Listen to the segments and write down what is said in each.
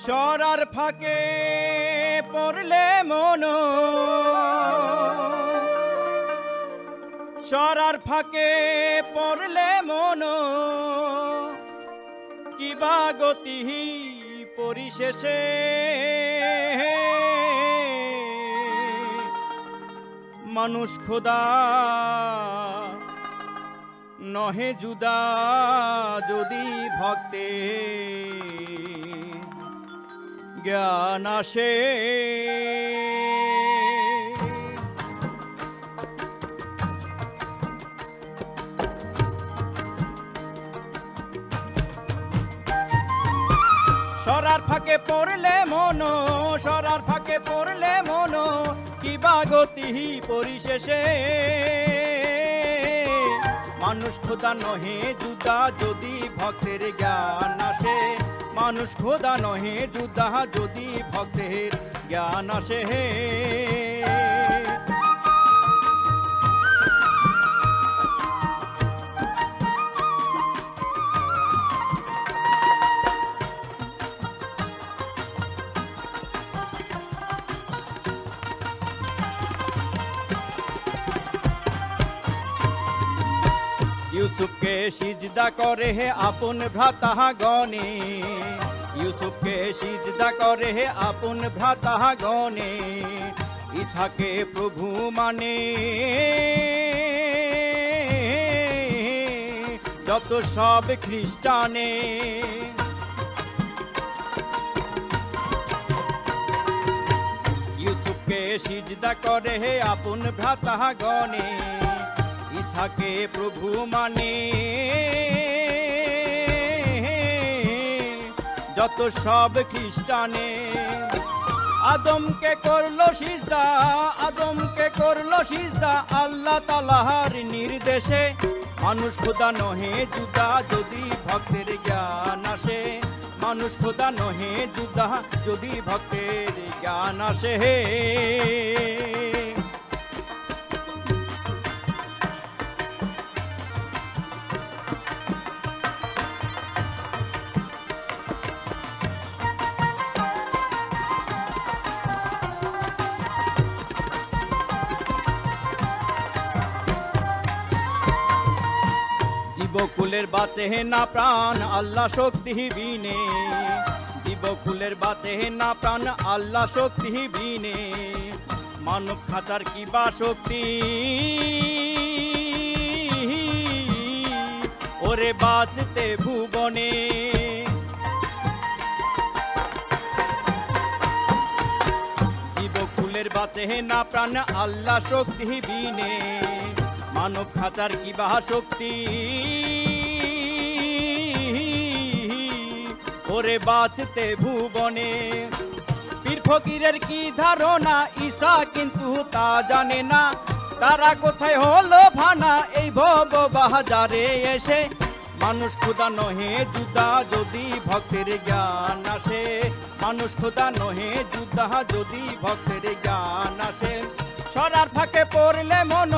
সরার ফাঁকে পড়লে মন, সরার ফাঁকে পড়লে মন, কিবা গতি পরিশেষে মানুষ খোদা নহে জুদা যদি ভক্তে জ্ঞান আসে। সরার ফাঁকে পড়লে মন, সরার ফাঁকে পড়লে মন, কিবা গতি পরিশেষে মানুষ খোদা নহে জুদা যদি ভক্তের জ্ঞান আসে। মানুষ খোদা নহে জুদা যদি ভক্তের জ্ঞান আসে। ইউসুফকে সিজদা করে হে আপন ভ্রাতা গণে, ইউসুফকে সিজদা করে হে আপন ভ্রাতা গণে, ইসাকে প্রভু মানে যত সব খ্রিস্টানে। ইউসুফকে সিজদা করে হে আপন ভ্রাতা গণে, ইসাকে প্রভু মানে যত সব খ্রিস্টানে। আদমকে করলো সিজদা, আদমকে করলো সিজদা আল্লাহ তাআলার নির্দেশে। মানুষ খোদা নহে জুদা যদি ভক্তের জ্ঞান আসে। মানুষ খোদা নহে জুদা যদি ভক্তের জ্ঞান আসে। জীবকুলের বাঁচে না প্রাণ আল্লাহ শক্তি বিনে, জীবকুলের বাঁচে না প্রাণ আল্লাহ শক্তি বিনে। মানব খাঁচার কিবা শক্তি ওরে বাঁচতে ভুবনে। জীবকুলের বাঁচে না প্রাণ আল্লাহ শক্তি বিনে। মানব খাঁচার কিবা শক্তি ওরে বাঁচতে ভুবনে। পীর ফকিরের কি ধারণা ঈসা কিন্তু তা জানে না। তারা কোথায় হলো ভানা এই ভব বাজারে এসে। মানুষ খোদা নহে জুদা যদি ভক্তের জ্ঞান আসে। মানুষ খোদা নহে জুদা যদি ভক্তের জ্ঞান আসে। সরার ফাঁকে পড়লে মন,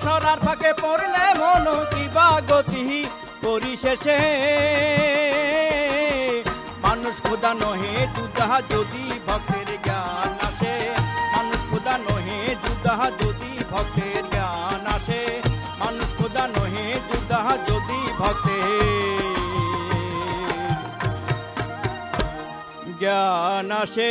সরার ফাঁকে পড়লে মন, কিবা গতি পরিশেষে মানুষ খোদা নহে জুদা যদি ভক্তের জ্ঞান আসে। মানুষ খোদা নহে জুদা যদি ভক্তের জ্ঞান আসে। মানুষ খোদা নহে জুদা যদি ভক্তের জ্ঞান আসে।